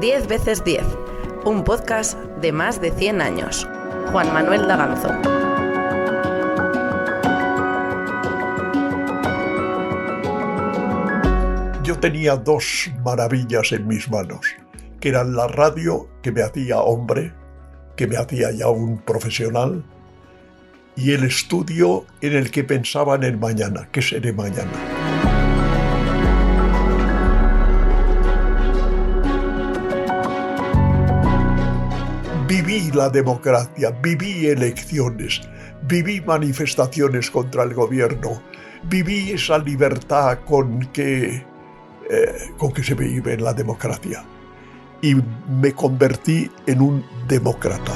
10 veces 10, un podcast de más de 100 años. Juan Manuel Daganzo. Yo tenía dos maravillas en mis manos, que eran la radio, que me hacía hombre, que me hacía ya un profesional, y el estudio en el que pensaba en el mañana, ¿qué seré mañana? Viví la democracia, viví elecciones, viví manifestaciones contra el gobierno, viví esa libertad con que se vive en la democracia, y me convertí en un demócrata.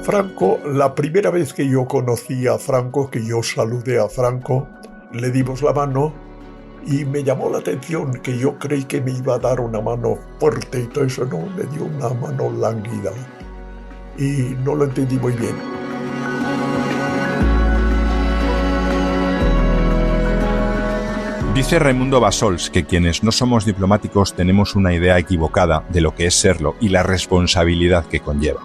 Franco, la primera vez que yo conocí a Franco, que yo saludé a Franco, le dimos la mano y me llamó la atención que yo creí que me iba a dar una mano fuerte y todo eso, no, me dio una mano lánguida y no lo entendí muy bien. Dice Raimundo Bassols que quienes no somos diplomáticos tenemos una idea equivocada de lo que es serlo y la responsabilidad que conlleva.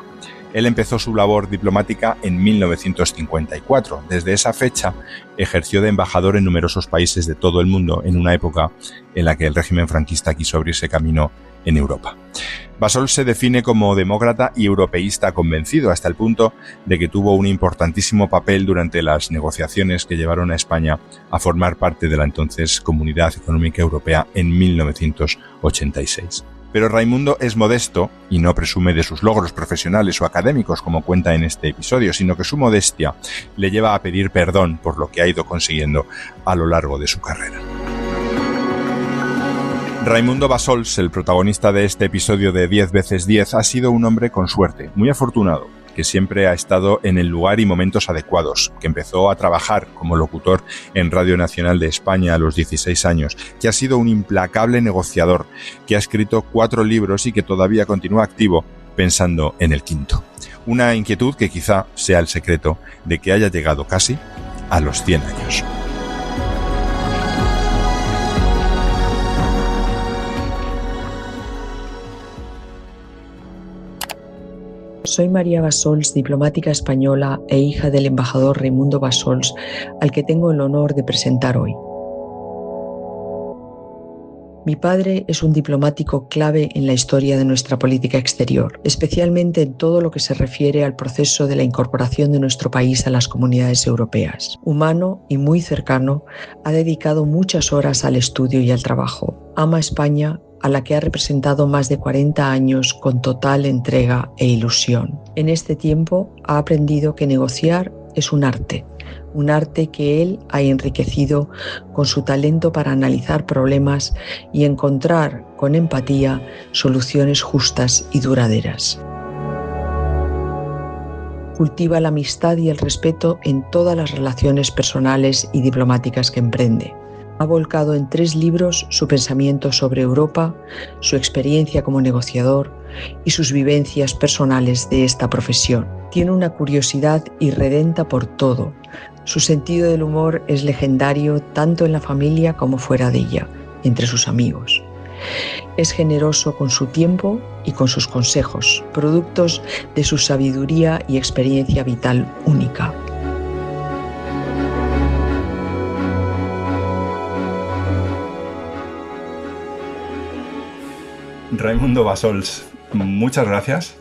Él empezó su labor diplomática en 1954. Desde esa fecha ejerció de embajador en numerosos países de todo el mundo en una época en la que el régimen franquista quiso abrirse camino en Europa. Bassols se define como demócrata y europeísta convencido, hasta el punto de que tuvo un importantísimo papel durante las negociaciones que llevaron a España a formar parte de la entonces Comunidad Económica Europea en 1986. Pero Raimundo es modesto y no presume de sus logros profesionales o académicos, como cuenta en este episodio, sino que su modestia le lleva a pedir perdón por lo que ha ido consiguiendo a lo largo de su carrera. Raimundo Bassols, el protagonista de este episodio de 10 veces 10, ha sido un hombre con suerte, muy afortunado, que siempre ha estado en el lugar y momentos adecuados, que empezó a trabajar como locutor en Radio Nacional de España a los 16 años, que ha sido un implacable negociador, que ha escrito 4 libros y que todavía continúa activo pensando en el quinto. Una inquietud que quizá sea el secreto de que haya llegado casi a los 100 años. Soy María Bassols, diplomática española e hija del embajador Raimundo Bassols, al que tengo el honor de presentar hoy. Mi padre es un diplomático clave en la historia de nuestra política exterior, especialmente en todo lo que se refiere al proceso de la incorporación de nuestro país a las comunidades europeas. Humano y muy cercano, ha dedicado muchas horas al estudio y al trabajo. Ama España, a la que ha representado más de 40 años con total entrega e ilusión. En este tiempo ha aprendido que negociar es un arte que él ha enriquecido con su talento para analizar problemas y encontrar con empatía soluciones justas y duraderas. Cultiva la amistad y el respeto en todas las relaciones personales y diplomáticas que emprende. Ha volcado en 3 libros su pensamiento sobre Europa, su experiencia como negociador y sus vivencias personales de esta profesión. Tiene una curiosidad irredenta por todo. Su sentido del humor es legendario tanto en la familia como fuera de ella, entre sus amigos. Es generoso con su tiempo y con sus consejos, productos de su sabiduría y experiencia vital única. Raimundo Bassols, muchas gracias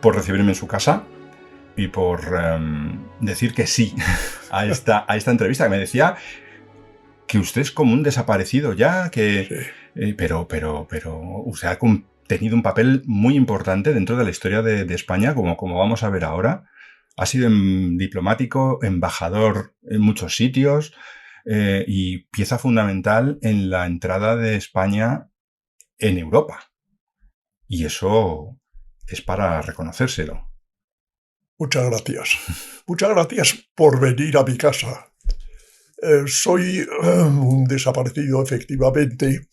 por recibirme en su casa y por decir que sí a esta entrevista, que me decía que usted es como un desaparecido ya, que pero usted ha tenido un papel muy importante dentro de la historia de España, como vamos a ver ahora. Ha sido diplomático, embajador en muchos sitios y pieza fundamental en la entrada de España en Europa. Y eso es para reconocérselo. Muchas gracias. Muchas gracias por venir a mi casa. Soy un desaparecido, efectivamente,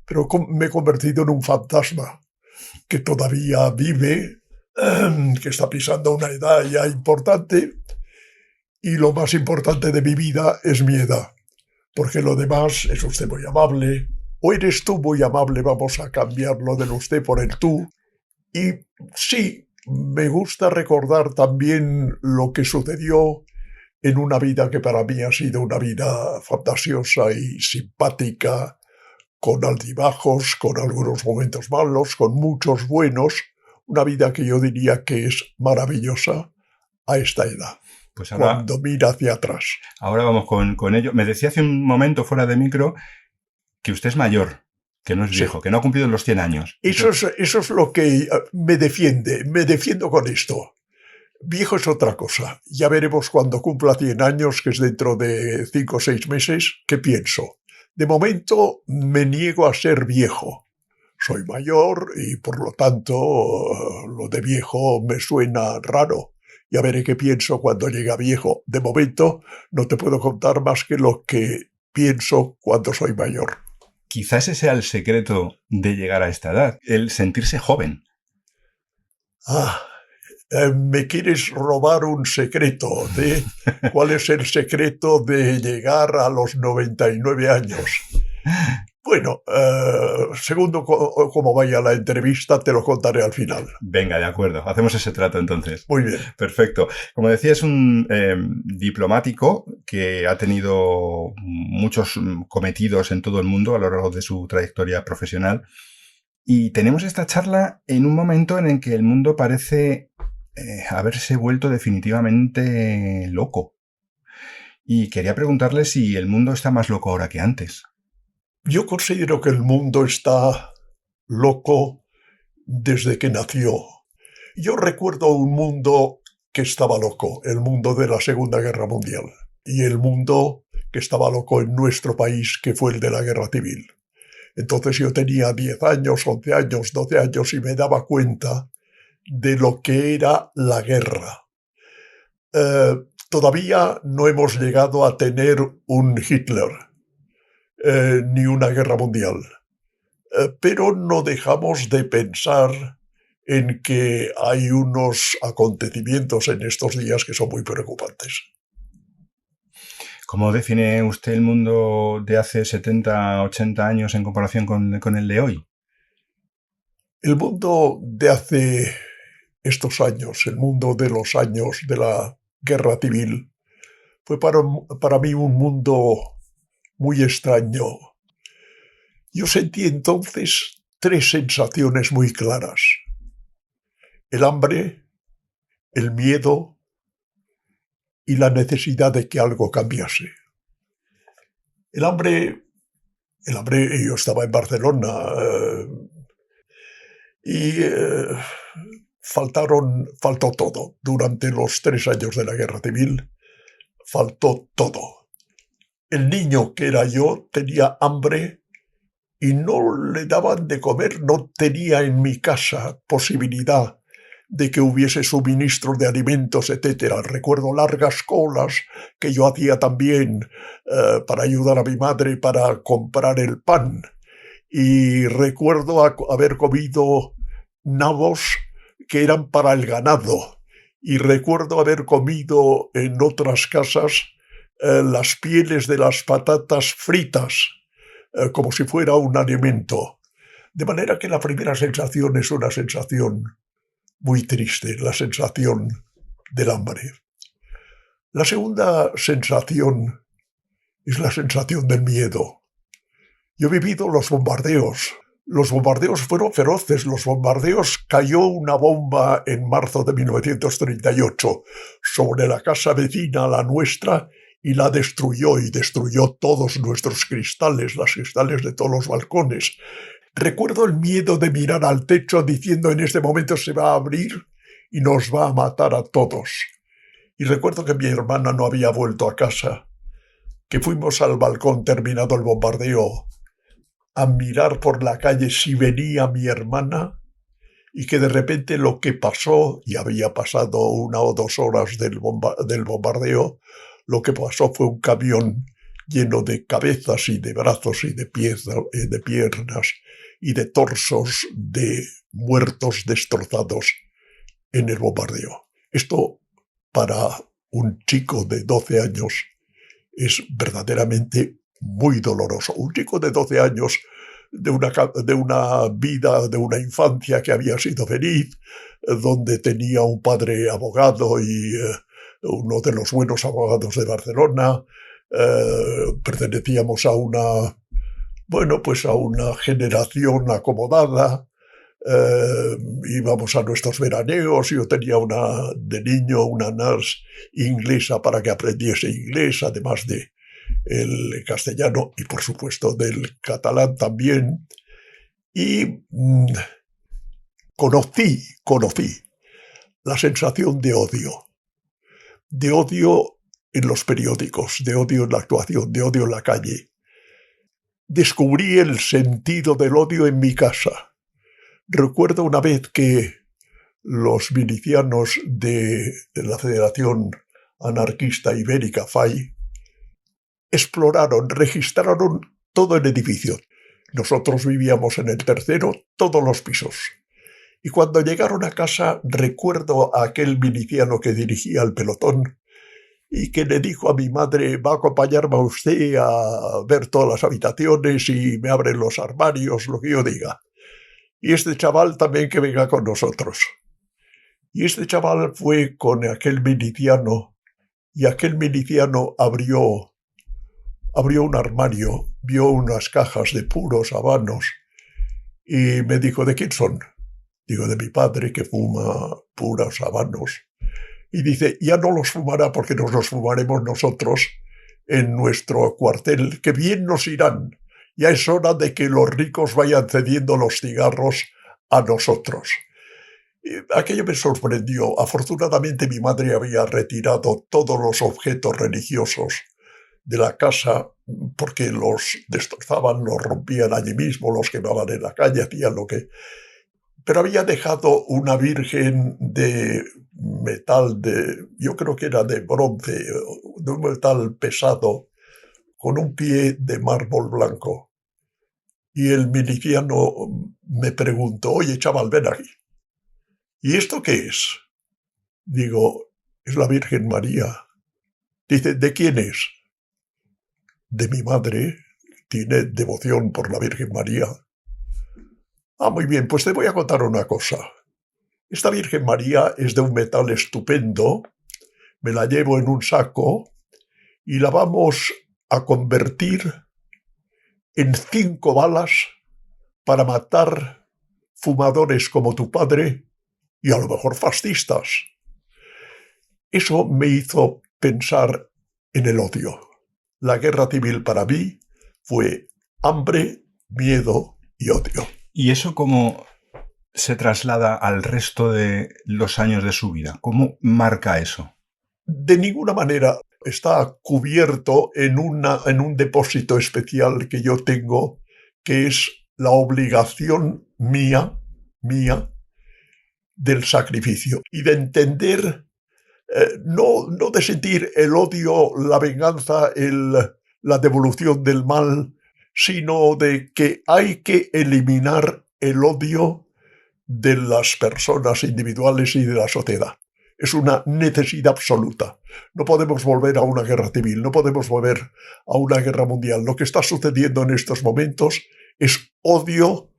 pero me he convertido en un fantasma que todavía vive, que está pisando una edad ya importante, y lo más importante de mi vida es mi edad. porque lo demás es usted muy amable, o eres tú muy amable, vamos a cambiarlo del usted por el tú. Y sí, me gusta recordar también lo que sucedió en una vida que para mí ha sido una vida fantasiosa y simpática, con altibajos, con algunos momentos malos, con muchos buenos, una vida que yo diría que es maravillosa a esta edad, pues ahora, cuando mira hacia atrás. Ahora vamos con ello. Me decía hace un momento fuera de micro que usted es mayor, que no es viejo, que no ha cumplido los 100 años. Eso es lo que me defiendo con esto. Viejo es otra cosa. Ya veremos cuando cumpla 100 años, que es dentro de 5 o 6 meses, qué pienso. De momento me niego a ser viejo. Soy mayor y por lo tanto lo de viejo me suena raro. Ya veré qué pienso cuando llegue a viejo. De momento no te puedo contar más que lo que pienso cuando soy mayor. Quizás ese sea el secreto de llegar a esta edad, el sentirse joven. ¿Me quieres robar un secreto? ¿Cuál es el secreto de llegar a los 99 años? Bueno, según cómo vaya la entrevista, te lo contaré al final. Venga, de acuerdo. Hacemos ese trato entonces. Muy bien. Perfecto. Como decía, es un diplomático que ha tenido muchos cometidos en todo el mundo a lo largo de su trayectoria profesional. Y tenemos esta charla en un momento en el que el mundo parece haberse vuelto definitivamente loco. Y quería preguntarle si el mundo está más loco ahora que antes. Yo considero que el mundo está loco desde que nació. Yo recuerdo un mundo que estaba loco, el mundo de la Segunda Guerra Mundial, y el mundo que estaba loco en nuestro país, que fue el de la Guerra Civil. Entonces yo tenía 10 años, 11 años, 12 años y me daba cuenta de lo que era la guerra. Todavía no hemos llegado a tener un Hitler. Ni una guerra mundial. Pero no dejamos de pensar en que hay unos acontecimientos en estos días que son muy preocupantes. ¿Cómo define usted el mundo de hace 70, 80 años en comparación con el de hoy? El mundo de hace estos años, el mundo de los años de la Guerra Civil, fue para mí un mundo muy extraño. Yo sentí entonces 3 sensaciones muy claras: el hambre, el miedo y la necesidad de que algo cambiase. El hambre, yo estaba en Barcelona y faltó todo. Durante los 3 años de la Guerra Civil, faltó todo. El niño que era yo tenía hambre y no le daban de comer, no tenía en mi casa posibilidad de que hubiese suministros de alimentos, etc. Recuerdo largas colas que yo hacía también para ayudar a mi madre para comprar el pan. Y recuerdo haber comido nabos que eran para el ganado. Y recuerdo haber comido en otras casas las pieles de las patatas fritas, como si fuera un alimento. De manera que la primera sensación es una sensación muy triste, la sensación del hambre. La segunda sensación es la sensación del miedo. Yo he vivido los bombardeos. Los bombardeos fueron feroces. Cayó una bomba en marzo de 1938 sobre la casa vecina a la nuestra y la destruyó, y destruyó todos nuestros cristales, las cristales de todos los balcones. Recuerdo el miedo de mirar al techo diciendo: en este momento se va a abrir y nos va a matar a todos. Y recuerdo que mi hermana no había vuelto a casa, que fuimos al balcón terminado el bombardeo a mirar por la calle si venía mi hermana, y que de repente lo que pasó, y había pasado 1 o 2 horas del bombardeo, lo que pasó fue un camión lleno de cabezas y de brazos y de piernas y de torsos de muertos destrozados en el bombardeo. Esto, para un chico de 12 años, es verdaderamente muy doloroso. Un chico de 12 años, de una vida, de una infancia que había sido feliz, donde tenía un padre abogado y uno de los buenos abogados de Barcelona. Pertenecíamos a una generación acomodada. Íbamos a nuestros veraneos. Yo tenía de niño una nurse inglesa para que aprendiese inglés, además de el castellano y por supuesto del catalán también. Y conocí la sensación de odio en los periódicos, de odio en la actuación, de odio en la calle. Descubrí el sentido del odio en mi casa. Recuerdo una vez que los milicianos de la Federación Anarquista Ibérica, FAI, registraron todo el edificio. Nosotros vivíamos en el tercero, todos los pisos. Y cuando llegaron a casa, recuerdo a aquel miliciano que dirigía el pelotón y que le dijo a mi madre: va a acompañarme a usted a ver todas las habitaciones y me abren los armarios, lo que yo diga. Y este chaval también que venga con nosotros. Y este chaval fue con aquel miliciano y aquel miliciano abrió un armario, vio unas cajas de puros habanos y me dijo: ¿de quién son? Digo: de mi padre, que fuma puros habanos. Y dice: ya no los fumará porque nos los fumaremos nosotros en nuestro cuartel, que bien nos irán. Ya es hora de que los ricos vayan cediendo los cigarros a nosotros. Aquello me sorprendió. Afortunadamente mi madre había retirado todos los objetos religiosos de la casa porque los destrozaban, los rompían allí mismo, los quemaban en la calle, hacían lo que... Pero había dejado una virgen de metal, yo creo que era de bronce, de un metal pesado, con un pie de mármol blanco. Y el miliciano me preguntó: oye, chaval, ven aquí. ¿Y esto qué es? Digo: es la Virgen María. Dice: ¿de quién es? De mi madre. Tiene devoción por la Virgen María. Ah, muy bien, pues te voy a contar una cosa. Esta Virgen María es de un metal estupendo, me la llevo en un saco y la vamos a convertir en 5 balas para matar fumadores como tu padre y a lo mejor fascistas. Eso me hizo pensar en el odio. La guerra civil para mí fue hambre, miedo y odio. ¿Y eso cómo se traslada al resto de los años de su vida? ¿Cómo marca eso? De ninguna manera. Está cubierto en un depósito especial que yo tengo, que es la obligación mía del sacrificio y de entender, no de sentir el odio, la venganza, la devolución del mal, sino de que hay que eliminar el odio de las personas individuales y de la sociedad. Es una necesidad absoluta. No podemos volver a una guerra civil, no podemos volver a una guerra mundial. Lo que está sucediendo en estos momentos es odio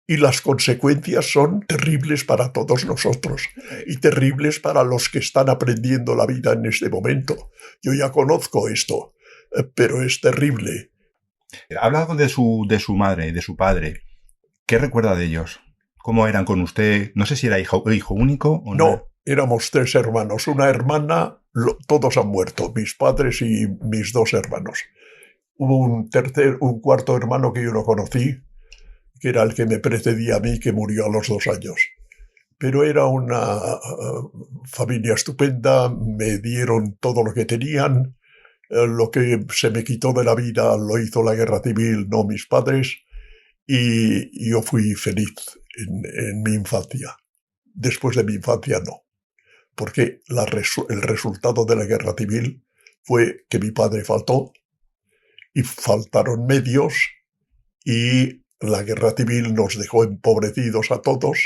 y las consecuencias son terribles para todos nosotros y terribles para los que están aprendiendo la vida en este momento. Yo ya conozco esto, pero es terrible. Ha hablado de su madre y de su padre. ¿Qué recuerda de ellos? ¿Cómo eran con usted? No sé si era hijo único o no. No, éramos 3 hermanos. Una hermana, todos han muerto, mis padres y mis 2 hermanos. Hubo un cuarto hermano que yo no conocí, que era el que me precedía a mí, que murió a los 2 años. Pero era una familia estupenda, me dieron todo lo que tenían. Lo que se me quitó de la vida lo hizo la guerra civil, no mis padres, y yo fui feliz en mi infancia. Después de mi infancia no, porque el resultado de la guerra civil fue que mi padre faltó y faltaron medios y la guerra civil nos dejó empobrecidos a todos.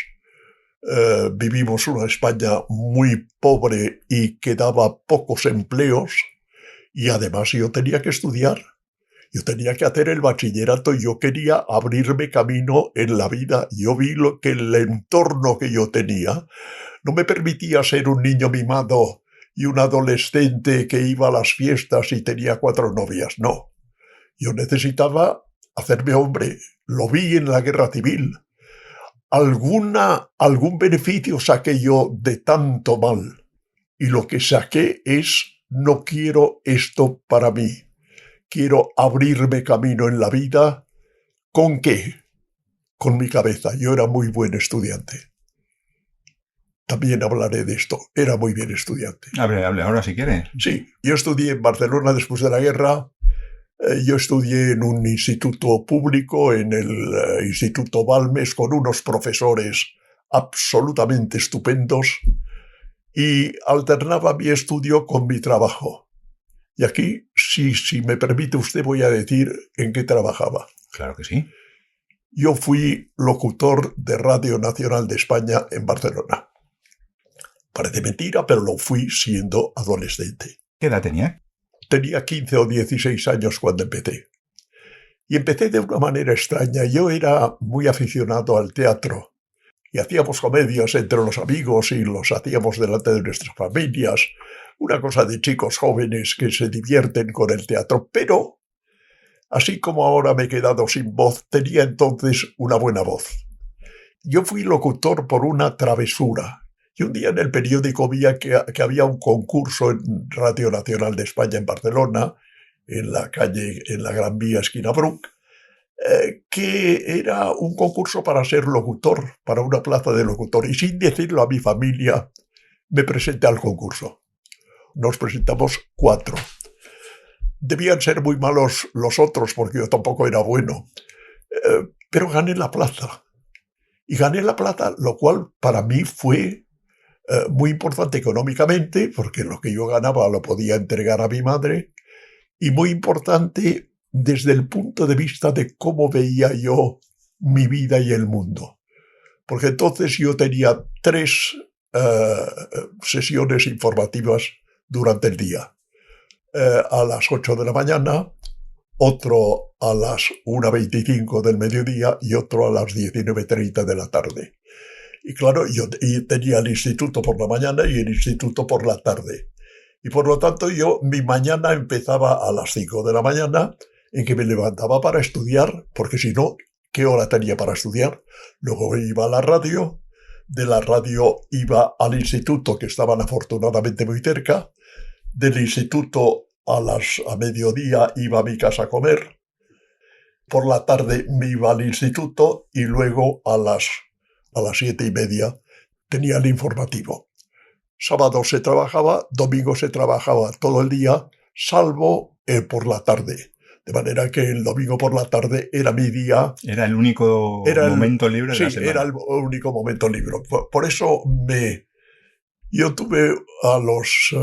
Vivimos una España muy pobre y que daba pocos empleos. Y además yo tenía que estudiar. Yo tenía que hacer el bachillerato y yo quería abrirme camino en la vida. Yo vi que el entorno que yo tenía no me permitía ser un niño mimado y un adolescente que iba a las fiestas y tenía 4 novias. No. Yo necesitaba hacerme hombre. Lo vi en la guerra civil. Algún beneficio saqué yo de tanto mal. Y lo que saqué es, no quiero esto para mí. Quiero abrirme camino en la vida. ¿Con qué? Con mi cabeza. Yo era muy buen estudiante. También hablaré de esto. Era muy bien estudiante. Hable ahora si quiere. Sí, yo estudié en Barcelona después de la guerra. Yo estudié en un instituto público, en el Instituto Balmes, con unos profesores absolutamente estupendos, y alternaba mi estudio con mi trabajo. Y aquí, si me permite usted, voy a decir en qué trabajaba. Claro que sí. Yo fui locutor de Radio Nacional de España en Barcelona. Parece mentira, pero lo fui siendo adolescente. ¿Qué edad tenía? Tenía 15 o 16 años cuando empecé. Y empecé de una manera extraña. Yo era muy aficionado al teatro. Y hacíamos comedias entre los amigos y los hacíamos delante de nuestras familias. Una cosa de chicos jóvenes que se divierten con el teatro. Pero, así como ahora me he quedado sin voz, tenía entonces una buena voz. Yo fui locutor por una travesura. Y un día en el periódico vi que había un concurso en Radio Nacional de España en Barcelona, en la Gran Vía, esquina Bruc, que era un concurso para ser locutor, para una plaza de locutor. Y sin decirlo a mi familia, me presenté al concurso. Nos presentamos 4. Debían ser muy malos los otros, porque yo tampoco era bueno. Pero gané la plaza. Y gané la plaza, lo cual para mí fue muy importante económicamente, porque lo que yo ganaba lo podía entregar a mi madre, y muy importante desde el punto de vista de cómo veía yo mi vida y el mundo. Porque entonces yo tenía 3 sesiones informativas durante el día. A las 8 de la mañana, otro a las 1:25 del mediodía y otro a las 19:30 de la tarde. Y claro, yo tenía el instituto por la mañana y el instituto por la tarde. Y por lo tanto mi mañana empezaba a las 5 de la mañana, en que me levantaba para estudiar, porque si no, ¿qué hora tenía para estudiar? Luego iba a la radio, de la radio iba al instituto, que estaban afortunadamente muy cerca, del instituto a mediodía iba a mi casa a comer, por la tarde me iba al instituto y luego a las 7:30 tenía el informativo. Sábado se trabajaba, domingo se trabajaba todo el día, salvo por la tarde. De manera que el domingo por la tarde era mi día. Era el único momento libre de la semana. Sí, era el único momento libre. Por eso yo tuve a los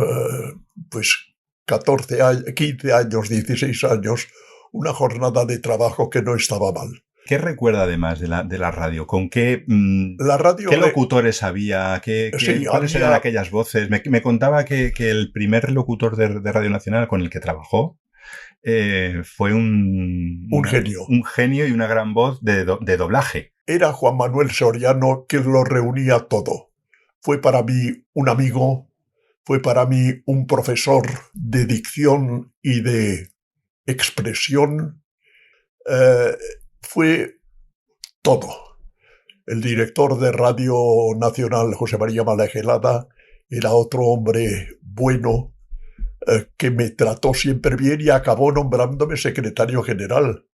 15 años, 16 años, una jornada de trabajo que no estaba mal. ¿Qué recuerda además de la radio? ¿Con qué, ¿qué locutores había? ¿Cuáles eran aquellas voces? Me contaba que el primer locutor de Radio Nacional con el que trabajó fue un genio. Un genio y una gran voz de doblaje. Era Juan Manuel Soriano, que lo reunía todo. Fue para mí un amigo, fue para mí un profesor de dicción y de expresión. Fue todo. El director de Radio Nacional, José María Malagelada, era otro hombre bueno que me trató siempre bien y acabó nombrándome secretario general.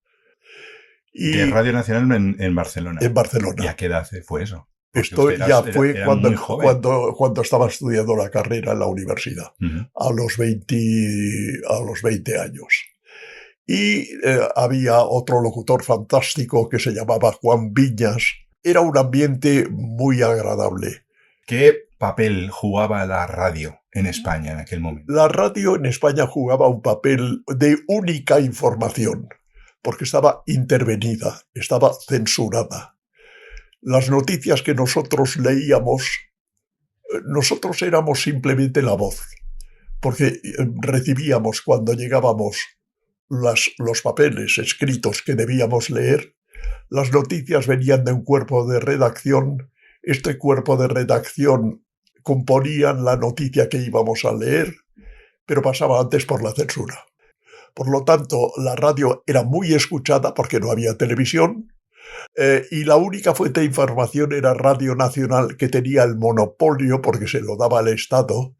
De Radio Nacional en Barcelona. En Barcelona. ¿Y a qué edad fue eso? Esto ya fue cuando estaba estudiando la carrera en la universidad, a los 20 años. Y había otro locutor fantástico que se llamaba Juan Viñas. Era un ambiente muy agradable. ¿Qué papel jugaba la radio en España en aquel momento? La radio en España jugaba un papel de única información, porque estaba intervenida, estaba censurada. Las noticias que nosotros leíamos, nosotros éramos simplemente la voz, porque recibíamos cuando llegábamos los papeles escritos que debíamos leer, las noticias venían de un cuerpo de redacción. Este cuerpo de redacción componían la noticia que íbamos a leer, pero pasaba antes por la censura. Por lo tanto, la radio era muy escuchada porque no había televisión, y la única fuente de información era Radio Nacional, que tenía el monopolio porque se lo daba al Estado,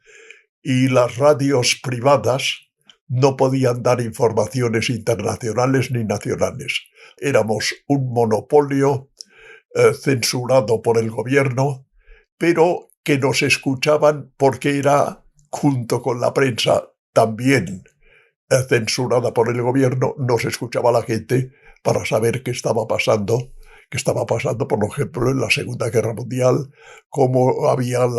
y las radios privadas no podían dar informaciones internacionales ni nacionales. Éramos un monopolio censurado por el gobierno, pero que nos escuchaban porque era, junto con la prensa, también censurada por el gobierno, nos escuchaba la gente para saber qué estaba pasando, por ejemplo, en la Segunda Guerra Mundial, cómo habían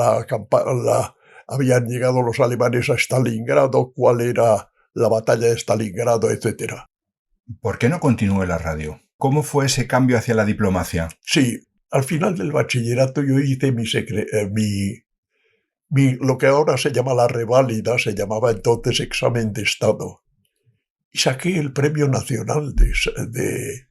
llegado los alemanes a Stalingrado, cuál era la batalla de Stalingrado, etc. ¿Por qué no continuó la radio? ¿Cómo fue ese cambio hacia la diplomacia? Sí, al final del bachillerato yo hice lo que ahora se llama la reválida, se llamaba entonces examen de Estado. Y saqué el Premio Nacional de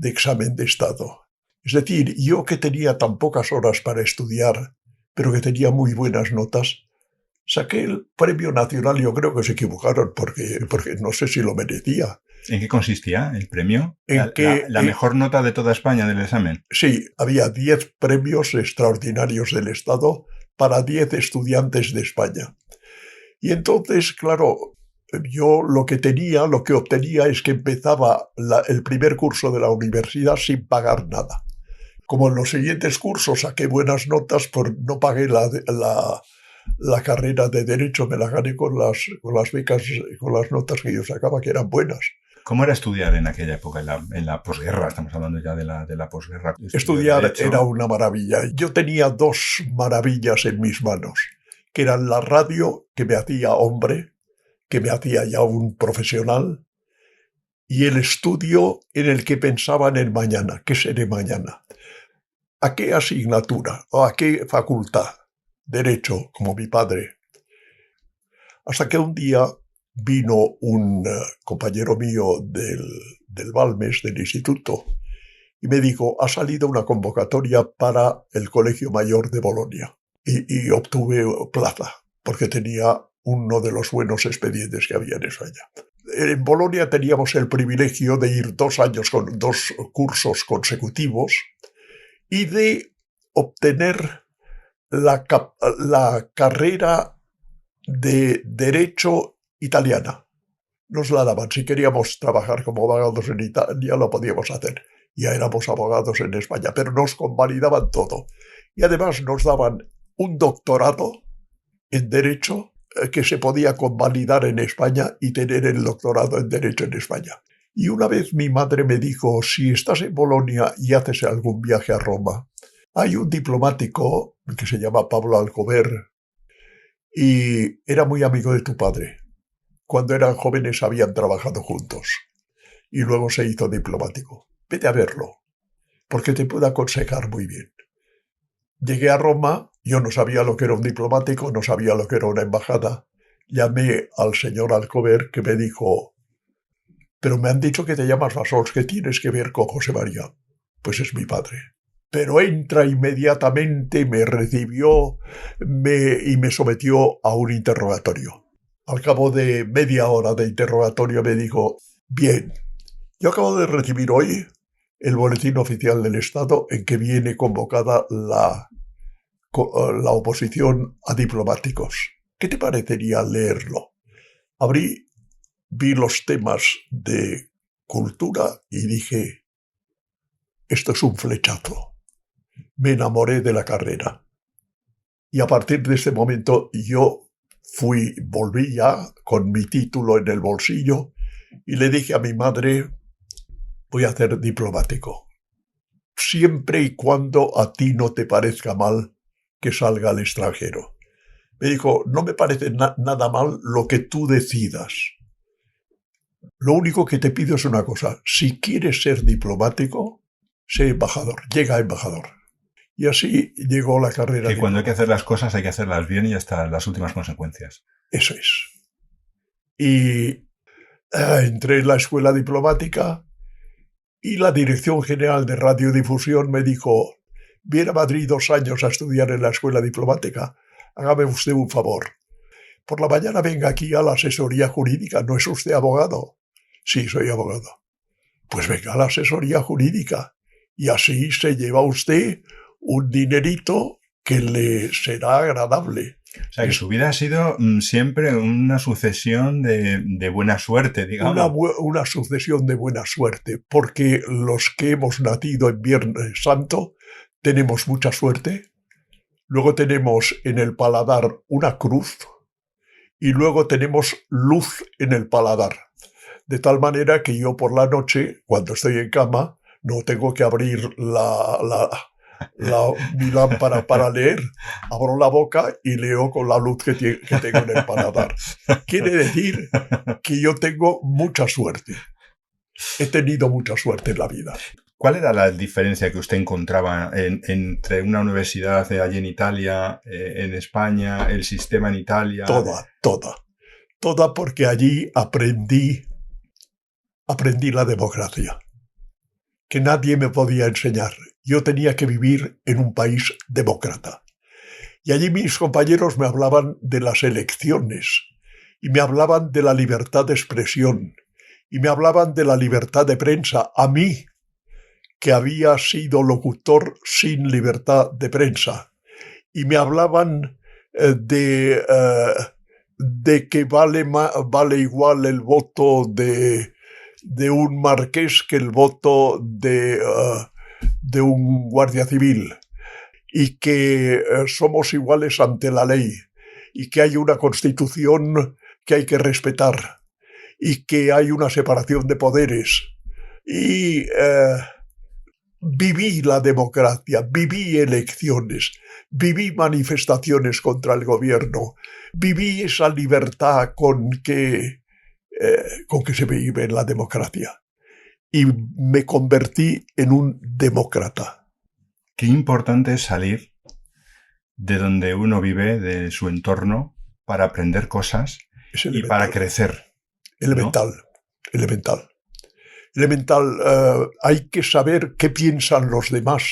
examen de Estado. Es decir, yo que tenía tan pocas horas para estudiar, pero que tenía muy buenas notas, saqué el Premio Nacional. Yo creo que se equivocaron porque no sé si lo merecía. ¿En qué consistía el premio? ¿La mejor nota de toda España del examen? Sí, había 10 premios extraordinarios del Estado para 10 estudiantes de España. Y entonces, claro, yo lo que obtenía es que empezaba el primer curso de la universidad sin pagar nada. Como en los siguientes cursos saqué buenas notas, pues no pagué la carrera de Derecho, me la gané con las becas, con las notas que yo sacaba, que eran buenas. ¿Cómo era estudiar en aquella época, en la posguerra? Estamos hablando ya de la posguerra. Estudiar era una maravilla. Yo tenía 2 maravillas en mis manos, que eran la radio, que me hacía hombre, que me hacía ya un profesional, y el estudio en el que pensaba en el mañana. ¿Qué seré mañana? ¿A qué asignatura o a qué facultad? Derecho, como mi padre. Hasta que un día vino un compañero mío del Balmes, del instituto, y me dijo: ha salido una convocatoria para el Colegio Mayor de Bolonia. Y obtuve plaza, porque tenía uno de los buenos expedientes que había en España. En Bolonia teníamos el privilegio de ir 2 años con 2 cursos consecutivos y de obtener la carrera de Derecho italiana. Nos la daban. Si queríamos trabajar como abogados en Italia, lo podíamos hacer. Ya éramos abogados en España, pero nos convalidaban todo. Y además nos daban un doctorado en Derecho que se podía convalidar en España y tener el doctorado en Derecho en España. Y una vez mi madre me dijo: si estás en Bolonia y haces algún viaje a Roma, hay un diplomático que se llama Pablo Alcover y era muy amigo de tu padre. Cuando eran jóvenes habían trabajado juntos y luego se hizo diplomático. Vete a verlo, porque te puede aconsejar muy bien. Llegué a Roma, yo no sabía lo que era un diplomático, no sabía lo que era una embajada. Llamé al señor Alcover, que me dijo: pero me han dicho que te llamas Bassols, que tienes que ver con José María. Pues es mi padre. Pero entra inmediatamente, me recibió y me sometió a un interrogatorio. Al cabo de media hora de interrogatorio me dijo: bien, yo acabo de recibir hoy el boletín oficial del Estado en que viene convocada la oposición a diplomáticos. ¿Qué te parecería leerlo? Vi los temas de cultura y dije: esto es un flechazo. Me enamoré de la carrera. Y a partir de ese momento yo volví ya con mi título en el bolsillo y le dije a mi madre: voy a hacer diplomático, siempre y cuando a ti no te parezca mal que salga al extranjero. Me dijo: no me parece nada mal lo que tú decidas. Lo único que te pido es una cosa: si quieres ser diplomático, sé embajador, llega a embajador. Y así llegó la carrera. Que cuando hay que hacer las cosas hay que hacerlas bien y hasta las últimas consecuencias. Eso es. Y entré en la escuela diplomática y la Dirección General de Radiodifusión me dijo: viene a Madrid 2 años a estudiar en la escuela diplomática, hágame usted un favor. Por la mañana venga aquí a la asesoría jurídica. ¿No es usted abogado? Sí, soy abogado. Pues venga a la asesoría jurídica y así se lleva usted un dinerito que le será agradable. O sea, que su vida ha sido siempre una sucesión de buena suerte, digamos. Una sucesión de buena suerte, porque los que hemos nacido en Viernes Santo tenemos mucha suerte. Luego tenemos en el paladar una cruz y luego tenemos luz en el paladar. De tal manera que yo por la noche, cuando estoy en cama, no tengo que abrir mi lámpara para leer. Abro la boca y leo con la luz que tengo en el paladar. Quiere decir que yo tengo mucha suerte. He tenido mucha suerte en la vida. ¿Cuál era la diferencia que usted encontraba entre una universidad allí en Italia, en España, el sistema en Italia? Toda, porque allí aprendí la democracia, que nadie me podía enseñar. Yo tenía que vivir en un país demócrata. Y allí mis compañeros me hablaban de las elecciones, y me hablaban de la libertad de expresión, y me hablaban de la libertad de prensa. A mí, que había sido locutor sin libertad de prensa, y me hablaban de que vale igual el voto de un marqués que el voto de un guardia civil, y que somos iguales ante la ley, y que hay una constitución que hay que respetar, y que hay una separación de poderes. Y viví la democracia, viví elecciones, viví manifestaciones contra el gobierno, viví esa libertad con que se vive en la democracia. Y me convertí en un demócrata. Qué importante es salir de donde uno vive, de su entorno, para aprender cosas y para crecer. Elemental, ¿no? Elemental. Hay que saber qué piensan los demás.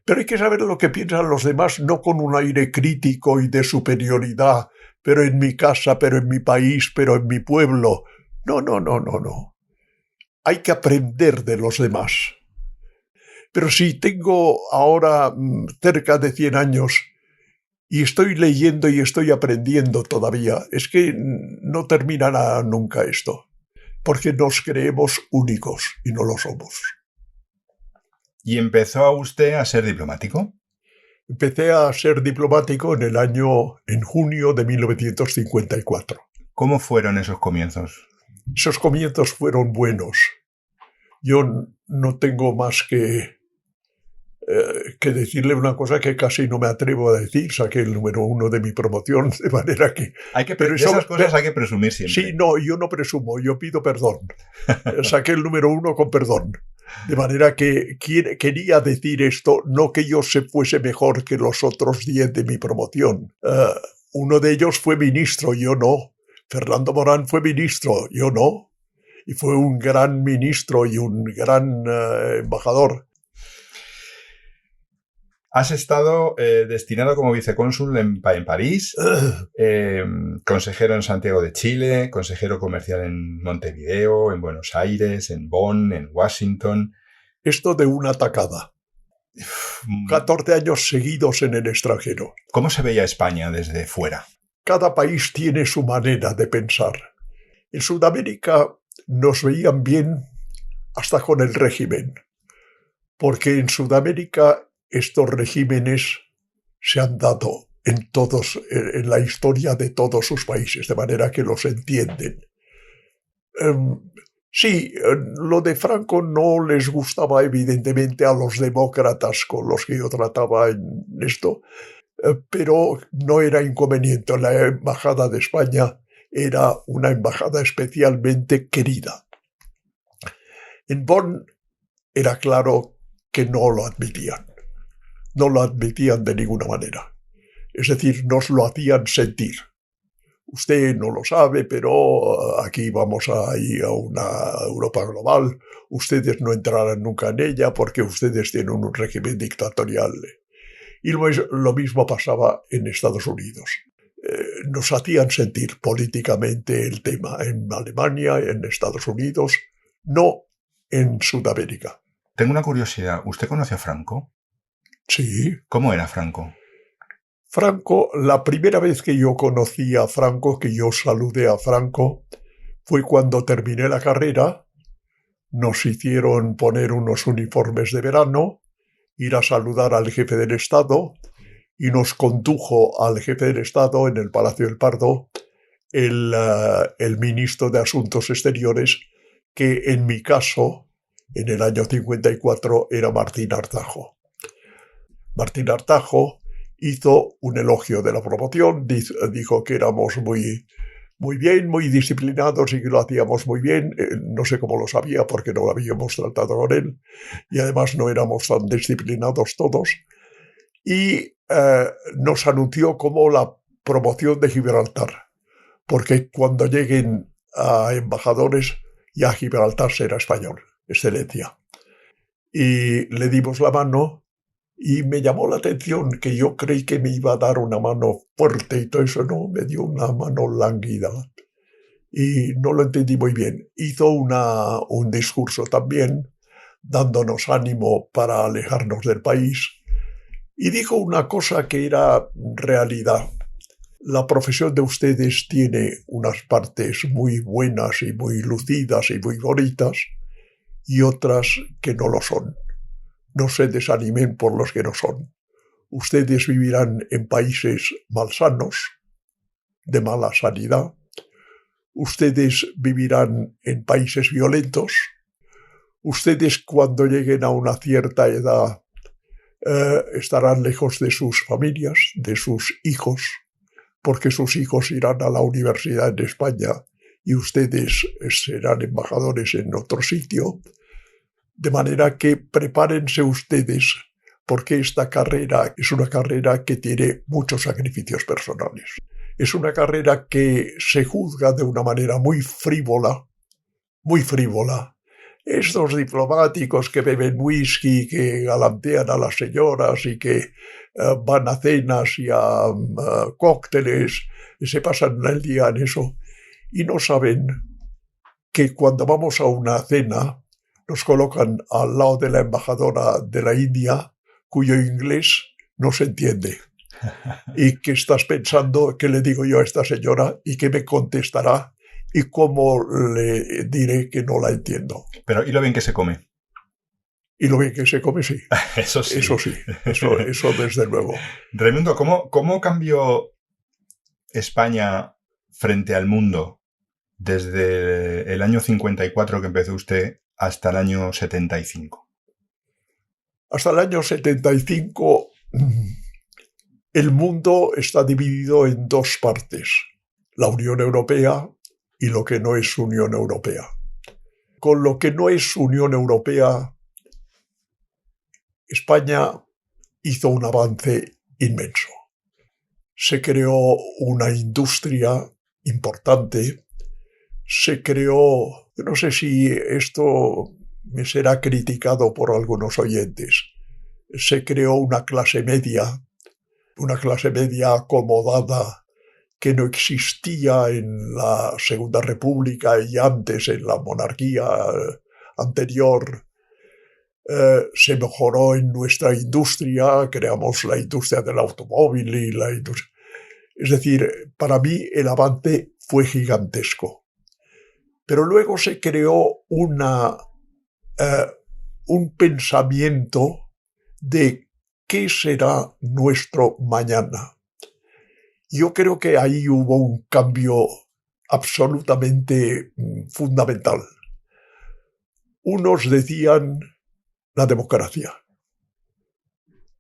Pero hay que saber lo que piensan los demás no con un aire crítico y de superioridad, pero en mi casa, pero en mi país, pero en mi pueblo. No. Hay que aprender de los demás. Pero si tengo ahora cerca de 100 años y estoy leyendo y estoy aprendiendo todavía, es que no terminará nunca esto, porque nos creemos únicos y no lo somos. ¿Y empezó usted a ser diplomático? Empecé a ser diplomático en junio de 1954. ¿Cómo fueron esos comienzos? Esos comienzos fueron buenos. Yo no tengo más que decirle una cosa que casi no me atrevo a decir. Saqué el número 1 de mi promoción, de manera que... Pero esas cosas hay que presumir siempre. Sí, no, yo no presumo, yo pido perdón. Saqué el número 1 con perdón. De manera que quería decir esto, no que yo fuese mejor que los otros 10 de mi promoción. Uno de ellos fue ministro, yo no. Fernando Morán fue ministro, yo no. Y fue un gran ministro y un gran embajador. Has estado destinado como vicecónsul en París, consejero en Santiago de Chile, consejero comercial en Montevideo, en Buenos Aires, en Bonn, en Washington. Esto de una tacada. 14 años seguidos en el extranjero. ¿Cómo se veía España desde fuera? Cada país tiene su manera de pensar. En Sudamérica nos veían bien hasta con el régimen, porque en Sudamérica estos regímenes se han dado en la historia de todos sus países, de manera que los entienden. Sí, lo de Franco no les gustaba evidentemente a los demócratas con los que yo trataba en esto, pero no era inconveniente. La embajada de España era una embajada especialmente querida. En Bonn era claro que no lo admitían. No lo admitían de ninguna manera. Es decir, nos lo hacían sentir. Usted no lo sabe, pero aquí vamos a ir a una Europa global. Ustedes no entrarán nunca en ella porque ustedes tienen un régimen dictatorial. Y lo mismo pasaba en Estados Unidos. Nos hacían sentir políticamente el tema en Alemania, en Estados Unidos, no en Sudamérica. Tengo una curiosidad. ¿Usted conoce a Franco? Sí. ¿Cómo era Franco? Franco, la primera vez que yo conocí a Franco, que yo saludé a Franco, fue cuando terminé la carrera. Nos hicieron poner unos uniformes de verano, ir a saludar al jefe del Estado, y nos condujo al jefe del Estado en el Palacio del Pardo el ministro de Asuntos Exteriores, que en mi caso, en el año 54, era Martín Artajo. Martín Artajo hizo un elogio de la promoción, dijo que éramos muy bien, muy disciplinados y que lo hacíamos muy bien. No sé cómo lo sabía porque no lo habíamos tratado con él y además no éramos tan disciplinados todos. Y nos anunció como la promoción de Gibraltar, porque cuando lleguen a embajadores ya Gibraltar será español, excelencia. Y le dimos la mano y me llamó la atención que yo creí que me iba a dar una mano fuerte y todo eso, no, me dio una mano lánguida y no lo entendí muy bien. Hizo un discurso también dándonos ánimo para alejarnos del país y dijo una cosa que era realidad. La profesión de ustedes tiene unas partes muy buenas y muy lucidas y muy bonitas y otras que no lo son. No se desanimen por los que no son. Ustedes vivirán en países malsanos, de mala sanidad. Ustedes vivirán en países violentos. Ustedes cuando lleguen a una cierta edad estarán lejos de sus familias, de sus hijos, porque sus hijos irán a la universidad en España y ustedes serán embajadores en otro sitio. De manera que prepárense ustedes, porque esta carrera es una carrera que tiene muchos sacrificios personales. Es una carrera que se juzga de una manera muy frívola, muy frívola. Estos diplomáticos que beben whisky, que galantean a las señoras y que van a cenas y a cócteles, y se pasan el día en eso, y no saben que cuando vamos a una cena nos colocan al lado de la embajadora de la India, cuyo inglés no se entiende. ¿Y qué estás pensando? ¿Qué le digo yo a esta señora? ¿Y qué me contestará? ¿Y cómo le diré que no la entiendo? Pero ¿y lo bien que se come? Y lo bien que se come, sí. Eso sí. Eso desde luego. Raimundo, ¿cómo cambió España frente al mundo desde el año 54 que empezó usted hasta el año 75? Hasta el año 75 el mundo está dividido en dos partes, la Unión Europea y lo que no es Unión Europea. Con lo que no es Unión Europea, España hizo un avance inmenso. Se creó una industria importante, se creó, no sé si esto me será criticado por algunos oyentes, se creó una clase media acomodada que no existía en la Segunda República y antes en la monarquía anterior. Se mejoró en nuestra industria, creamos la industria del automóvil y la industria. Es decir, para mí el avance fue gigantesco. Pero luego se creó un pensamiento de qué será nuestro mañana. Yo creo que ahí hubo un cambio absolutamente fundamental. Unos decían la democracia.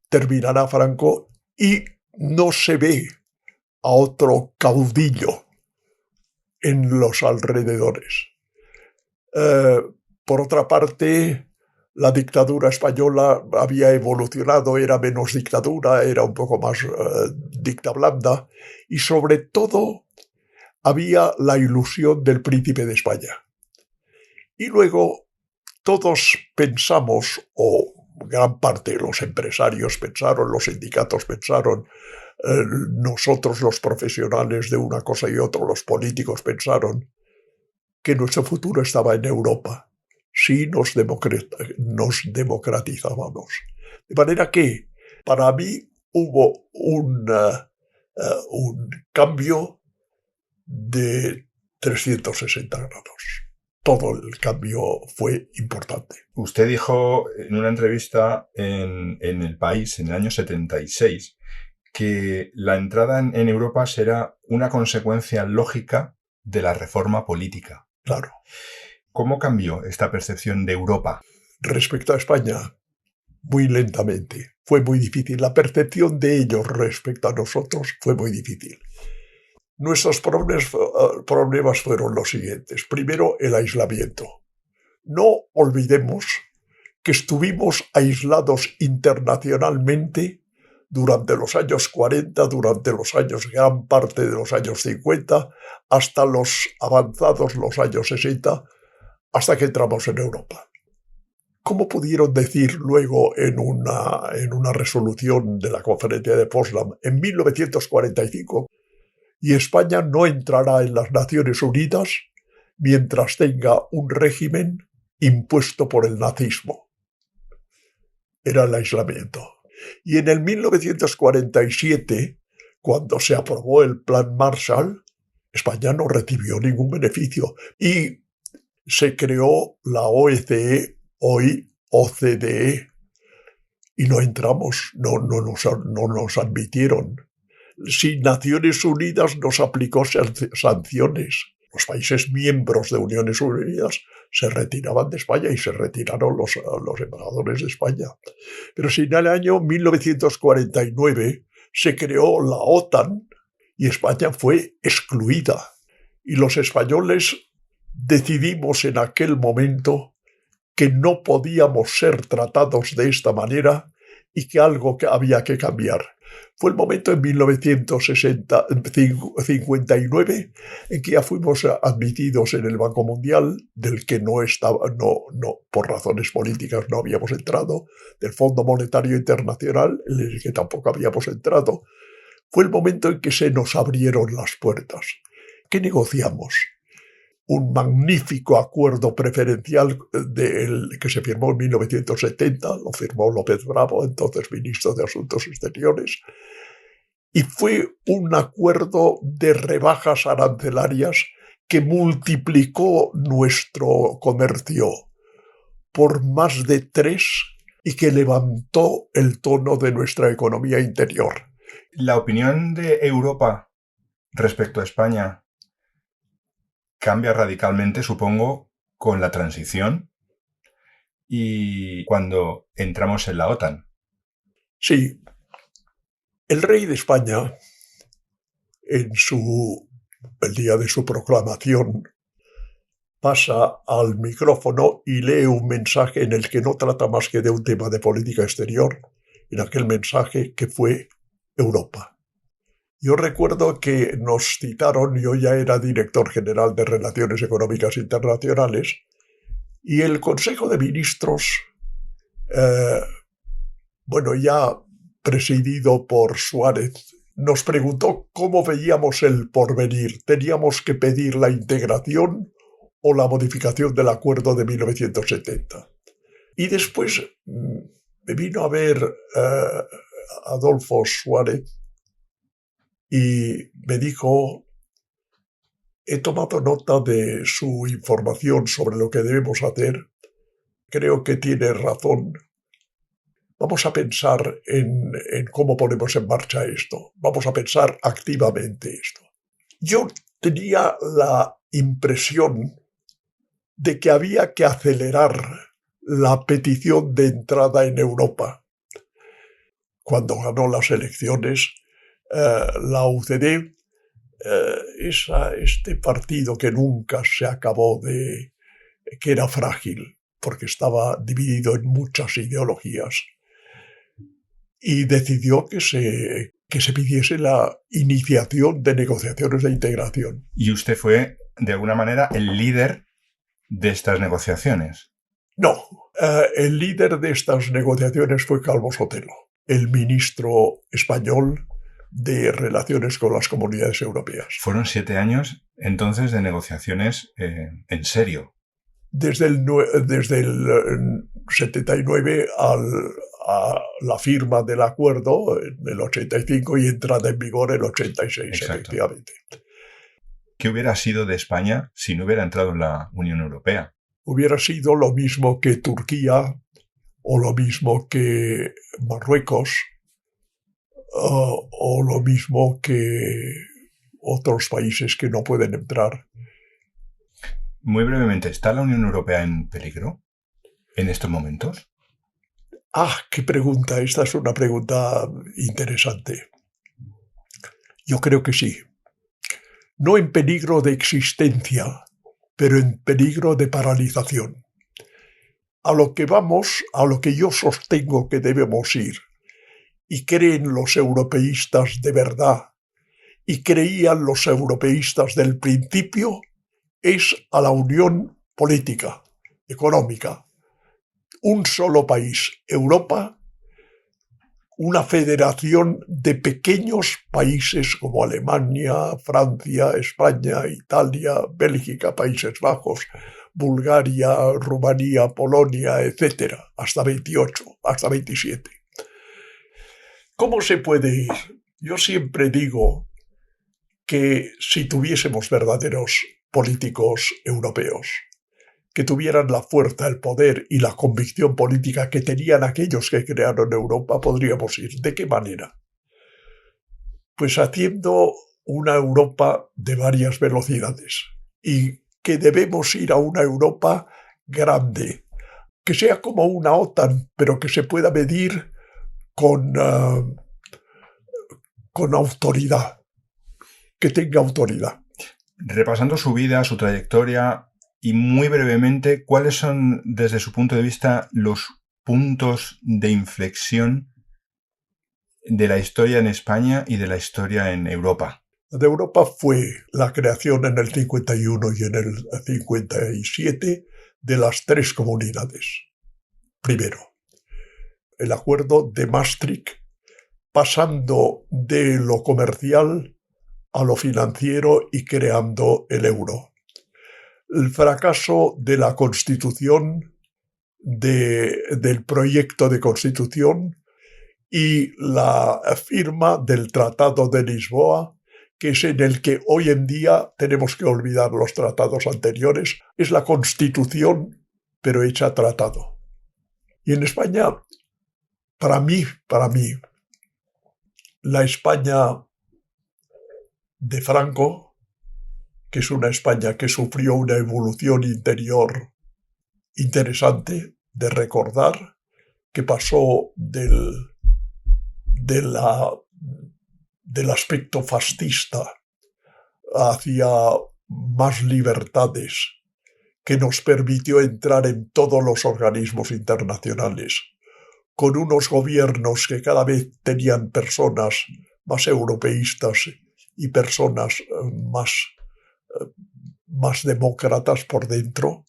Terminará Franco y no se ve a otro caudillo en los alrededores. Por otra parte, la dictadura española había evolucionado, era menos dictadura, era un poco más dicta blanda, y sobre todo había la ilusión del príncipe de España. Y luego todos pensamos, o gran parte de los empresarios pensaron, los sindicatos pensaron, nosotros los profesionales de una cosa y otra, los políticos pensaron, que nuestro futuro estaba en Europa, si nos democratizábamos. De manera que, para mí, hubo un cambio de 360 grados. Todo el cambio fue importante. Usted dijo en una entrevista en El País, en el año 76, que la entrada en Europa será una consecuencia lógica de la reforma política. Claro. ¿Cómo cambió esta percepción de Europa? Respecto a España, muy lentamente. Fue muy difícil. La percepción de ellos respecto a nosotros fue muy difícil. Nuestros problemas fueron los siguientes. Primero, el aislamiento. No olvidemos que estuvimos aislados internacionalmente durante los años 40, durante gran parte de los años 50, hasta los avanzados los años 60, hasta que entramos en Europa. ¿Cómo pudieron decir luego en una resolución de la Conferencia de Potsdam en 1945 y España no entrará en las Naciones Unidas mientras tenga un régimen impuesto por el nazismo? Era el aislamiento. Y en el 1947, cuando se aprobó el Plan Marshall, España no recibió ningún beneficio y se creó la OECE, hoy OCDE, y no entramos, no nos admitieron. Si Naciones Unidas nos aplicó sanciones, los países miembros de Naciones Unidas se retiraban de España y se retiraron los embajadores de España. Pero si en el año 1949 se creó la OTAN y España fue excluida. Y los españoles decidimos en aquel momento que no podíamos ser tratados de esta manera y que algo que había que cambiar. Fue el momento en 1959 en que ya fuimos admitidos en el Banco Mundial, del que por razones políticas no habíamos entrado, del Fondo Monetario Internacional, en el que tampoco habíamos entrado. Fue el momento en que se nos abrieron las puertas. ¿Qué negociamos? Un magnífico acuerdo preferencial que se firmó en 1970, lo firmó López Bravo, entonces ministro de Asuntos Exteriores, y fue un acuerdo de rebajas arancelarias que multiplicó nuestro comercio por más de 3 y que levantó el tono de nuestra economía interior. La opinión de Europa respecto a España cambia radicalmente, supongo, con la transición y cuando entramos en la OTAN. Sí. El rey de España, el día de su proclamación, pasa al micrófono y lee un mensaje en el que no trata más que de un tema de política exterior, en aquel mensaje que fue Europa. Yo recuerdo que nos citaron, yo ya era director general de Relaciones Económicas Internacionales, y el Consejo de Ministros, ya presidido por Suárez, nos preguntó cómo veíamos el porvenir. ¿Teníamos que pedir la integración o la modificación del acuerdo de 1970? Y después me vino a ver Adolfo Suárez y me dijo: he tomado nota de su información sobre lo que debemos hacer. Creo que tiene razón. Vamos a pensar en cómo ponemos en marcha esto. Vamos a pensar activamente esto. Yo tenía la impresión de que había que acelerar la petición de entrada en Europa. Cuando ganó las elecciones, la UCD, este partido que nunca se acabó que era frágil, porque estaba dividido en muchas ideologías, y decidió que se que se pidiese la iniciación de negociaciones de integración. Y usted fue, de alguna manera, el líder de estas negociaciones. No, el líder de estas negociaciones fue Calvo Sotelo, el ministro español de Relaciones con las Comunidades Europeas. Fueron 7 años, entonces, de negociaciones en serio. Desde el 79 a la firma del acuerdo en el 85 y entrada en vigor en el 86, exacto. Efectivamente. ¿Qué hubiera sido de España si no hubiera entrado en la Unión Europea? Hubiera sido lo mismo que Turquía o lo mismo que Marruecos o lo mismo que otros países que no pueden entrar. Muy brevemente, ¿está la Unión Europea en peligro en estos momentos? ¡Qué pregunta! Esta es una pregunta interesante. Yo creo que sí. No en peligro de existencia, pero en peligro de paralización. A lo que vamos, a lo que yo sostengo que debemos ir, y creen los europeístas de verdad, y creían los europeístas del principio, es a la unión política, económica. Un solo país, Europa, una federación de pequeños países como Alemania, Francia, España, Italia, Bélgica, Países Bajos, Bulgaria, Rumanía, Polonia, etc., hasta 28, hasta 27. ¿Cómo se puede ir? Yo siempre digo que si tuviésemos verdaderos políticos europeos, que tuvieran la fuerza, el poder y la convicción política que tenían aquellos que crearon Europa, podríamos ir. ¿De qué manera? Pues haciendo una Europa de varias velocidades y que debemos ir a una Europa grande, que sea como una OTAN, pero que se pueda medir con autoridad, que tenga autoridad. Repasando su vida, su trayectoria y muy brevemente, ¿cuáles son, desde su punto de vista, los puntos de inflexión de la historia en España y de la historia en Europa? De Europa fue la creación en el 51 y en el 57 de las 3 comunidades. Primero, el acuerdo de Maastricht, pasando de lo comercial a lo financiero y creando el euro. El fracaso de la Constitución, del proyecto de Constitución y la firma del Tratado de Lisboa, que es en el que hoy en día tenemos que olvidar los tratados anteriores. Es la Constitución, pero hecha tratado. Y en España, para mí, la España de Franco, que es una España que sufrió una evolución interior interesante de recordar, que pasó del aspecto fascista hacia más libertades, que nos permitió entrar en todos los organismos internacionales, con unos gobiernos que cada vez tenían personas más europeístas y personas más demócratas por dentro,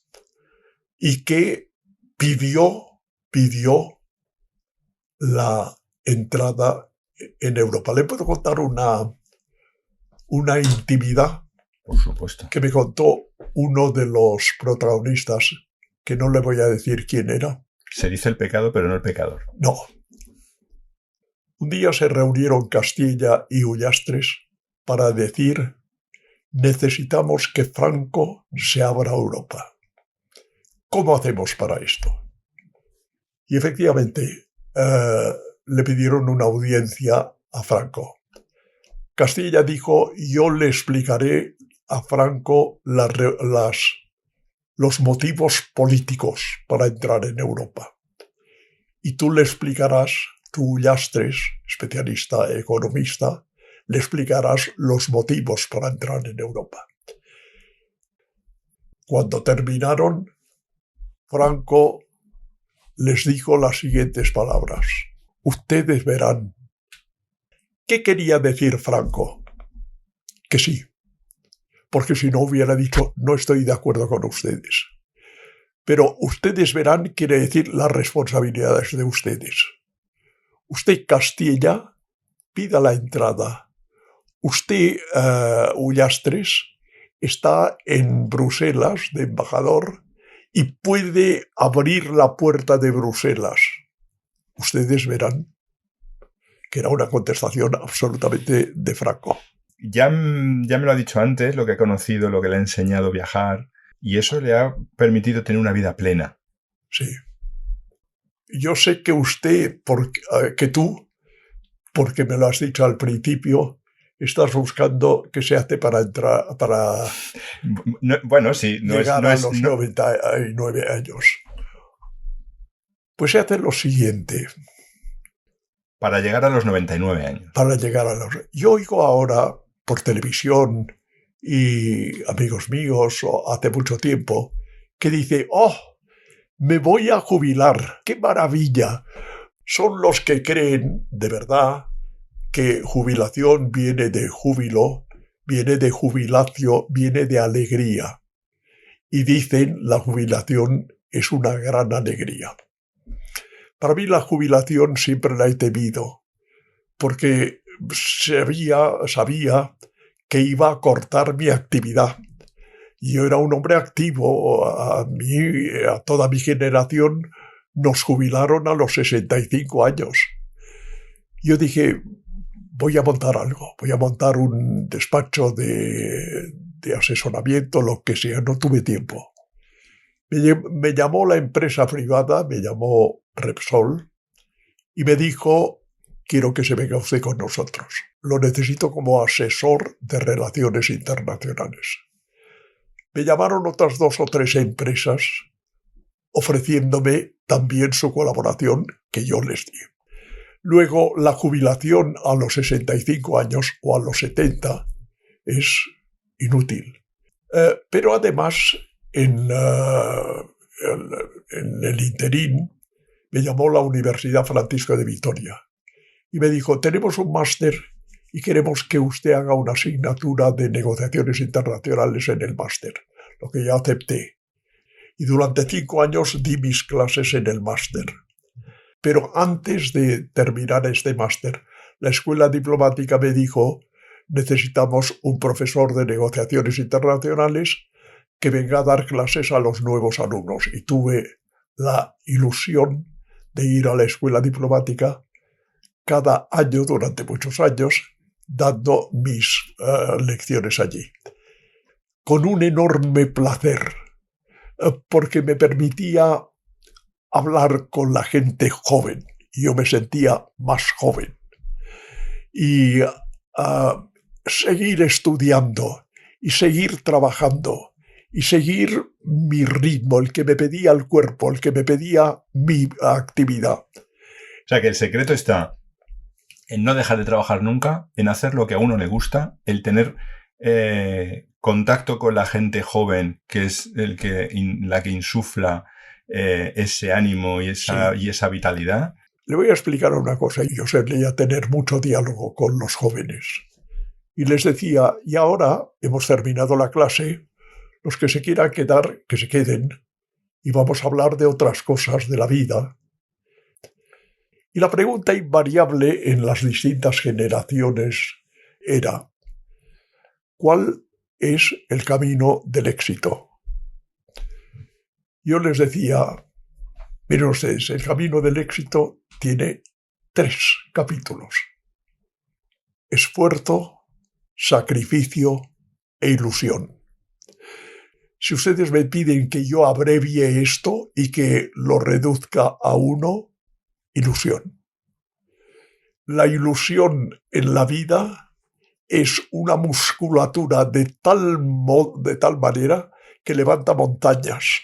y que pidió la entrada en Europa. Le puedo contar una intimidad, por supuesto, que me contó uno de los protagonistas, que no le voy a decir quién era. Se dice el pecado, pero no el pecador. No. Un día se reunieron Castilla y Ullastres para decir: necesitamos que Franco se abra a Europa. ¿Cómo hacemos para esto? Y efectivamente le pidieron una audiencia a Franco. Castilla dijo: yo le explicaré a Franco los motivos políticos para entrar en Europa. Y tú le explicarás, tú Ullastres, especialista economista, le explicarás los motivos para entrar en Europa. Cuando terminaron, Franco les dijo las siguientes palabras: ustedes verán ¿Qué quería decir Franco? Que sí, porque si no hubiera dicho no estoy de acuerdo con ustedes. Pero ustedes verán quiere decir las responsabilidades de ustedes. Usted Castilla, pida la entrada. Usted, Ullastres, está en Bruselas de embajador y puede abrir la puerta de Bruselas. Ustedes verán que era una contestación absolutamente de Franco. Ya me lo ha dicho antes, lo que ha conocido, lo que le ha enseñado a viajar, y eso le ha permitido tener una vida plena. Sí. Yo sé que usted, que tú, porque me lo has dicho al principio, estás buscando qué se hace para entrar, para bueno, sí, llegar a los 99 años. Pues se hace lo siguiente. Para llegar a los 99 años. Yo oigo ahora por televisión y amigos míos hace mucho tiempo que dice, me voy a jubilar, qué maravilla. Son los que creen de verdad que jubilación viene de júbilo, viene de jubilatio, viene de alegría. Y dicen la jubilación es una gran alegría. Para mí la jubilación siempre la he temido, porque sabía que iba a cortar mi actividad. Yo era un hombre activo, a toda mi generación nos jubilaron a los 65 años. Yo dije, voy a montar algo, voy a montar un despacho de asesoramiento, lo que sea, no tuve tiempo. Me llamó la empresa privada, me llamó Repsol, y me dijo, quiero que se venga usted con nosotros. Lo necesito como asesor de relaciones internacionales. Me llamaron otras 2 o 3 empresas ofreciéndome también su colaboración que yo les di. Luego, la jubilación a los 65 años o a los 70 es inútil. Pero además, en el interín, me llamó la Universidad Francisco de Vitoria y me dijo, tenemos un máster y queremos que usted haga una asignatura de negociaciones internacionales en el máster, lo que yo acepté. Y durante 5 años di mis clases en el máster. Pero antes de terminar este máster, la escuela diplomática me dijo, necesitamos un profesor de negociaciones internacionales que venga a dar clases a los nuevos alumnos. Y tuve la ilusión de ir a la escuela diplomática cada año, durante muchos años, dando mis lecciones allí. Con un enorme placer, porque me permitía hablar con la gente joven. Y yo me sentía más joven. Y seguir estudiando, y seguir trabajando, y seguir mi ritmo, el que me pedía el cuerpo, el que me pedía mi actividad. O sea, que el secreto está en no dejar de trabajar nunca, en hacer lo que a uno le gusta, el tener contacto con la gente joven, que es la que insufla ese ánimo y esa vitalidad. Le voy a explicar una cosa. Yo solía tener mucho diálogo con los jóvenes. Y les decía, y ahora hemos terminado la clase, los que se quieran quedar, que se queden, y vamos a hablar de otras cosas de la vida. Y la pregunta invariable en las distintas generaciones era, ¿cuál es el camino del éxito? Yo les decía, miren ustedes, el camino del éxito tiene 3 capítulos. Esfuerzo, sacrificio e ilusión. Si ustedes me piden que yo abrevie esto y que lo reduzca a 1, ilusión. La ilusión en la vida es una musculatura de tal manera que levanta montañas.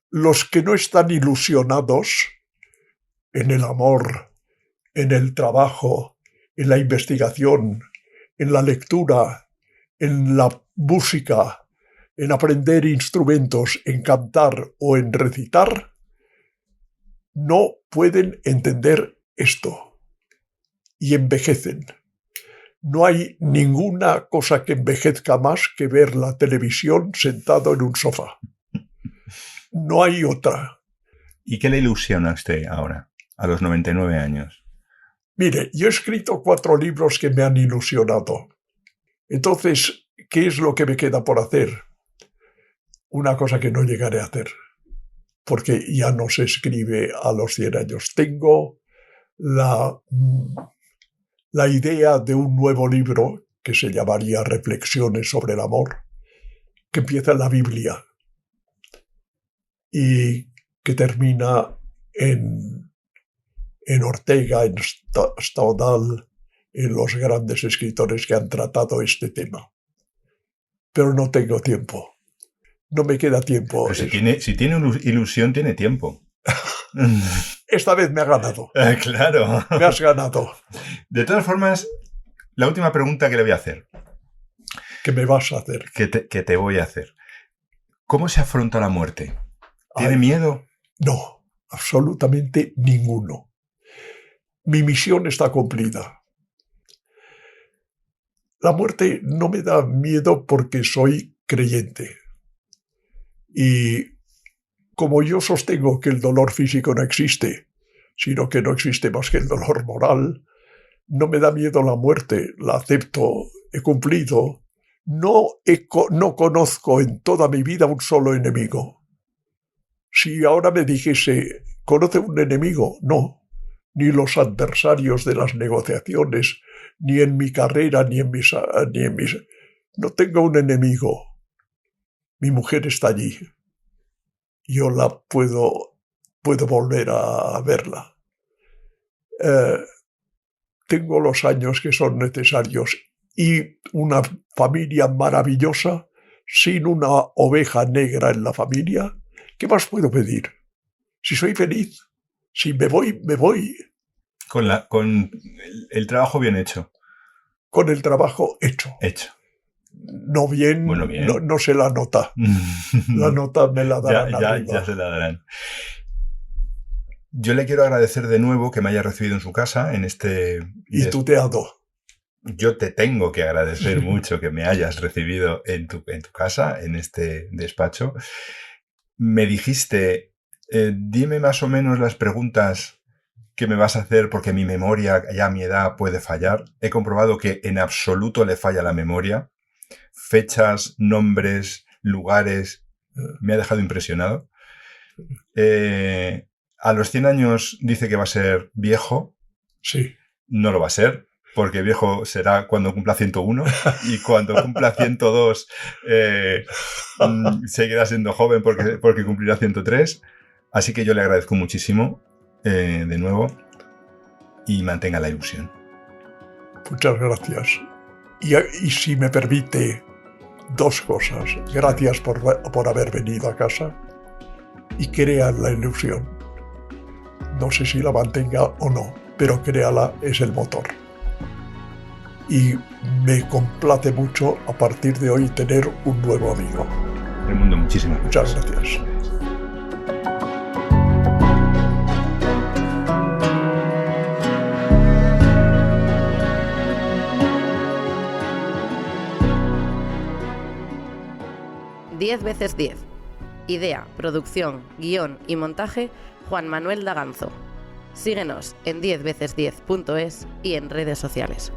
Los que no están ilusionados en el amor, en el trabajo, en la investigación, en la lectura, en la música, en aprender instrumentos, en cantar o en recitar, no pueden entender esto. y envejecen. No hay ninguna cosa que envejezca más que ver la televisión sentado en un sofá. No hay otra. ¿Y qué le ilusiona a usted ahora, a los 99 años? Mire, yo he escrito 4 libros que me han ilusionado. Entonces, ¿qué es lo que me queda por hacer? Una cosa que no llegaré a hacer, porque ya no se escribe a los 100 años. Tengo la idea de un nuevo libro que se llamaría Reflexiones sobre el amor, que empieza en la Biblia y que termina en Ortega, en Stendhal, en los grandes escritores que han tratado este tema. Pero no tengo tiempo. No me queda tiempo. Pero si tiene ilusión, tiene tiempo. Esta vez me ha ganado. Claro. Me has ganado. De todas formas, la última pregunta que le voy a hacer. ¿Qué me vas a hacer? Que te voy a hacer. ¿Cómo se afronta la muerte? ¿Tiene miedo? No, absolutamente ninguno. Mi misión está cumplida. La muerte no me da miedo porque soy creyente. Y como yo sostengo que el dolor físico no existe, sino que no existe más que el dolor moral, no me da miedo la muerte, la acepto, he cumplido. No conozco en toda mi vida un solo enemigo. Si ahora me dijese, ¿conoce un enemigo? No. Ni los adversarios de las negociaciones, ni en mi carrera, ni en mis... No tengo un enemigo. Mi mujer está allí. Yo la puedo volver a verla. Tengo los años que son necesarios y una familia maravillosa, sin una oveja negra en la familia. ¿Qué más puedo pedir? Si soy feliz, si me voy, me voy. Con el trabajo bien hecho. Con el trabajo hecho. No bien, bueno, bien. No se la nota. La nota me la darán ya se la darán. Yo le quiero agradecer de nuevo que me haya recibido en su casa en este... Y tuteado. Yo te tengo que agradecer mucho que me hayas recibido en tu casa, en este despacho. Me dijiste, dime más o menos las preguntas que me vas a hacer porque mi memoria ya a mi edad puede fallar. He comprobado que en absoluto le falla la memoria. Fechas, nombres, lugares, me ha dejado impresionado. A los 100 años dice que va a ser viejo. Sí. No lo va a ser, porque viejo será cuando cumpla 101 y cuando cumpla 102 seguirá siendo joven porque cumplirá 103. Así que yo le agradezco muchísimo de nuevo y mantenga la ilusión. Muchas gracias. Y si me permite, 2 cosas. Gracias por haber venido a casa y crean la ilusión. No sé si la mantenga o no, pero créala, es el motor. Y me complace mucho a partir de hoy tener un nuevo amigo. Raimundo, muchísimas gracias. Muchas gracias. Diez veces 10. Idea, producción, guión y montaje, Juan Manuel Daganzo. Síguenos en 10veces10.es y en redes sociales.